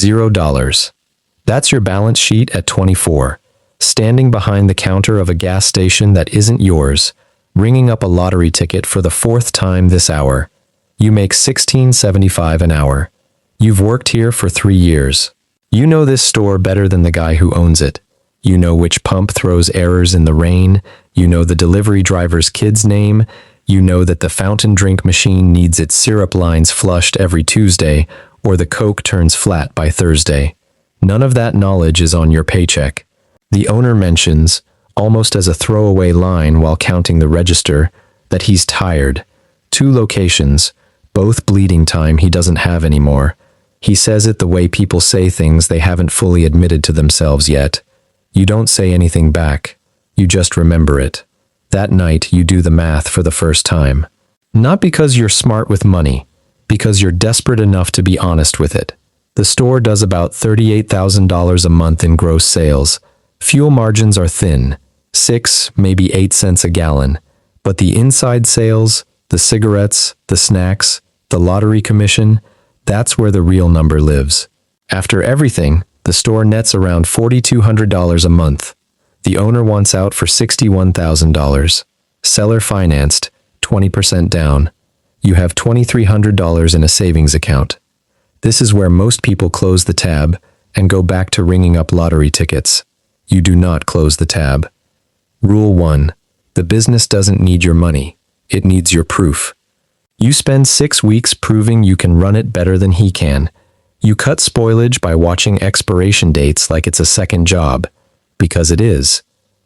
$0. That's your balance sheet at 24, standing behind the counter of a gas station that isn't yours, ringing up a lottery ticket for the fourth time this hour. You make $16.75 an hour. You've worked here for 3 years. You know this store better than the guy who owns it. You know which pump throws errors in the rain. You know the delivery driver's kid's name. You know that the fountain drink machine needs its syrup lines flushed every Tuesday, or the Coke turns flat by Thursday. None of that knowledge is on your paycheck. The owner mentions, almost as a throwaway line while counting the register, that he's tired. 2 locations, both bleeding time he doesn't have anymore. He says it the way people say things they haven't fully admitted to themselves yet. You don't say anything back. You just remember it. That night, you do the math for the first time. Not because you're smart with money, because you're desperate enough to be honest with it. The store does about $38,000 a month in gross sales. Fuel margins are thin, 6, maybe 8 cents a gallon. But the inside sales, the cigarettes, the snacks, the lottery commission, that's where the real number lives. After everything, the store nets around $4,200 a month. The owner wants out for $61,000. Seller financed, 20% down. You have $2,300 in a savings account. This is where most people close the tab and go back to ringing up lottery tickets. You do not close the tab. Rule 1. The business doesn't need your money. It needs your proof. You spend 6 weeks proving you can run it better than he can. You cut spoilage by watching expiration dates like it's a second job, because it is.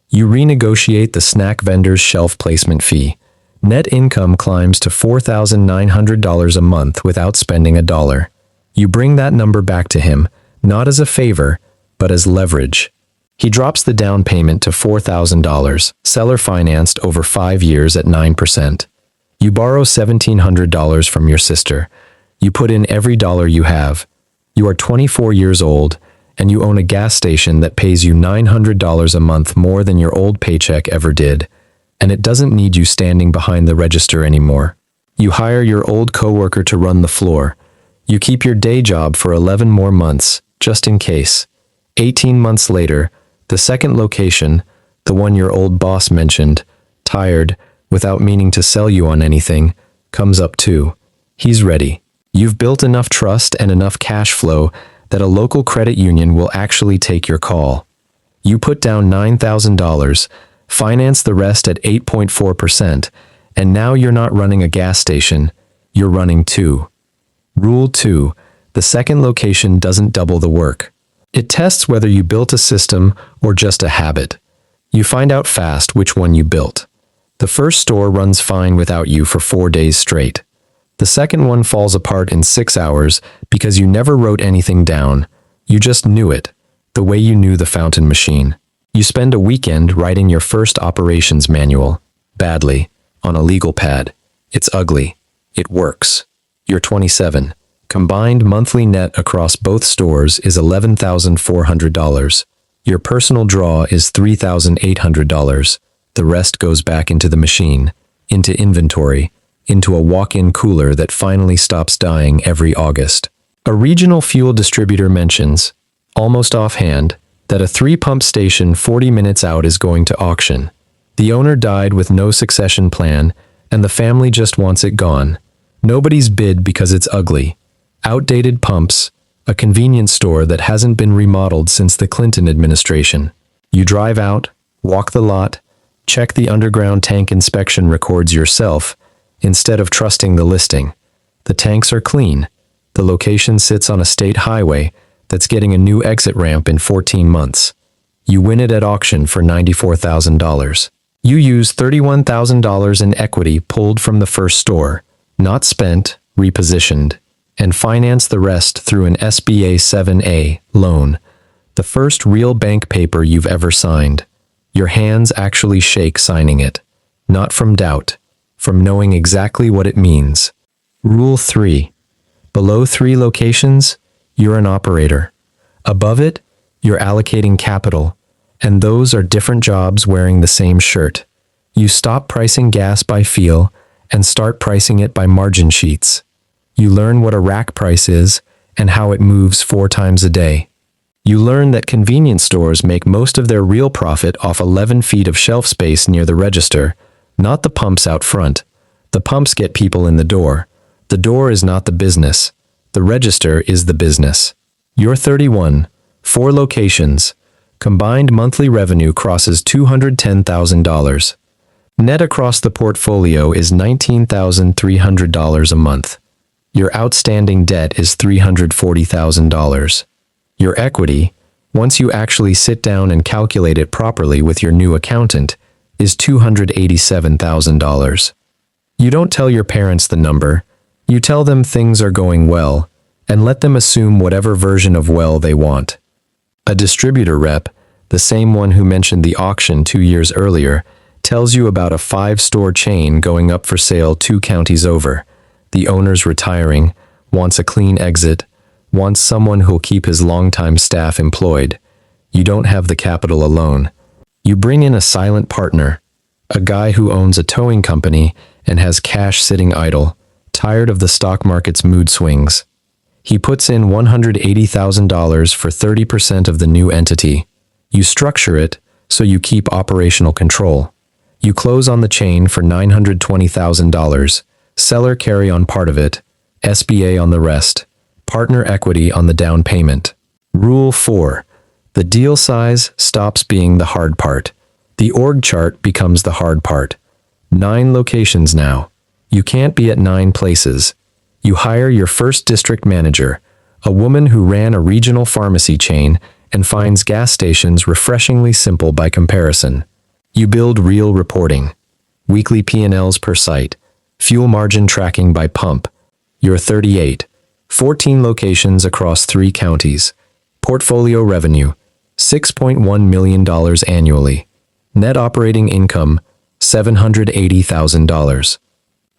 You renegotiate the snack vendor's shelf placement fee. Net income climbs to $4,900 a month without spending a dollar. You bring that number back to him, not as a favor, but as leverage. He drops the down payment to $4,000, seller financed over 5 years at 9%. You borrow $1,700 from your sister. You put in every dollar you have. You are 24 years old, and you own a gas station that pays you $900 a month more than your old paycheck ever did, and it doesn't need you standing behind the register anymore. You hire your old coworker to run the floor. You keep your day job for 11 more months, just in case. 18 months later, the second location, the one your old boss mentioned, tired, without meaning to sell you on anything, comes up too. He's ready. You've built enough trust and enough cash flow that a local credit union will actually take your call. You put down $9,000, finance the rest at 8.4%, and now you're not running a gas station, you're running 2. Rule 2. The second location doesn't double the work. It tests whether you built a system or just a habit. You find out fast which one you built. The first store runs fine without you for 4 days straight. The second one falls apart in 6 hours because you never wrote anything down. You just knew it, the way you knew the fountain machine. You spend a weekend writing your first operations manual, badly, on a legal pad. It's ugly. It works. You're 27. Combined monthly net across both stores is $11,400. Your personal draw is $3,800. The rest goes back into the machine, into inventory, into a walk-in cooler that finally stops dying every August. A regional fuel distributor mentions, almost offhand, that a 3-pump station 40 minutes out is going to auction. The owner died with no succession plan, and the family just wants it gone. Nobody's bid because it's ugly. Outdated pumps, a convenience store that hasn't been remodeled since the Clinton administration. You drive out, walk the lot, check the underground tank inspection records yourself, instead of trusting the listing. The tanks are clean. The location sits on a state highway that's getting a new exit ramp in 14 months. You win it at auction for $94,000. You use $31,000 in equity pulled from the first store, not spent, repositioned, and finance the rest through an SBA 7A loan, the first real bank paper you've ever signed. Your hands actually shake signing it, not from doubt, from knowing exactly what it means. Rule 3. Below 3 locations, you're an operator. Above it, you're allocating capital, and those are different jobs wearing the same shirt. You stop pricing gas by feel and start pricing it by margin sheets. You learn what a rack price is and how it moves 4 times a day. You learn that convenience stores make most of their real profit off 11 feet of shelf space near the register, not the pumps out front. The pumps get people in the door. The door is not the business. The register is the business. You're 31, 4 locations. Combined monthly revenue crosses $210,000. Net across the portfolio is $19,300 a month. Your outstanding debt is $340,000. Your equity, once you actually sit down and calculate it properly with your new accountant, is $287,000. You don't tell your parents the number. You tell them things are going well, and let them assume whatever version of well they want. A distributor rep, the same one who mentioned the auction 2 years earlier, tells you about a 5-store chain going up for sale 2 counties over. The owner's retiring, wants a clean exit, wants someone who'll keep his longtime staff employed. You don't have the capital alone. You bring in a silent partner, a guy who owns a towing company and has cash sitting idle, tired of the stock market's mood swings. He puts in $180,000 for 30% of the new entity. You structure it so you keep operational control. You close on the chain for $920,000. Seller carry on part of it, SBA on the rest. Partner equity on the down payment. Rule 4. The deal size stops being the hard part. The org chart becomes the hard part. 9 locations now. You can't be at 9 places. You hire your first district manager, a woman who ran a regional pharmacy chain and finds gas stations refreshingly simple by comparison. You build real reporting. Weekly P&Ls per site. Fuel margin tracking by pump. You're 38. 14 locations across 3 counties. Portfolio revenue, $6.1 million annually. Net operating income, $780,000.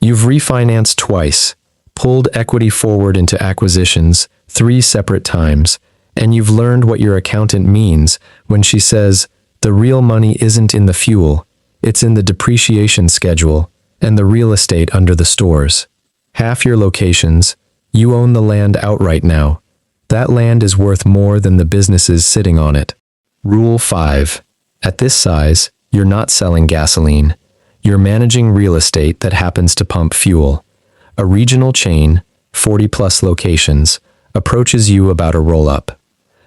You've refinanced twice, pulled equity forward into acquisitions 3 separate times, and you've learned what your accountant means when she says the real money isn't in the fuel, it's in the depreciation schedule and the real estate under the stores. Half your locations, you own the land outright now. That land is worth more than the businesses sitting on it. Rule 5. At this size, you're not selling gasoline. You're managing real estate that happens to pump fuel. A regional chain, 40-plus locations, approaches you about a roll-up.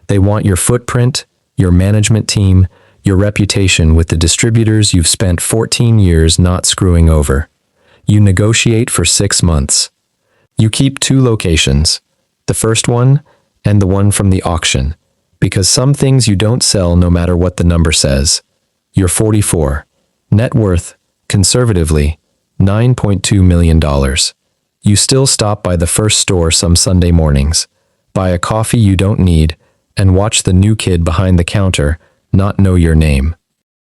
They want your footprint, your management team, your reputation with the distributors you've spent 14 years not screwing over. You negotiate for 6 months. You keep 2 locations, the first one and the one from the auction, because some things you don't sell no matter what the number says. You're 44. Net worth, conservatively, $9.2 million. You still stop by the first store some Sunday mornings, buy a coffee you don't need, and watch the new kid behind the counter not know your name.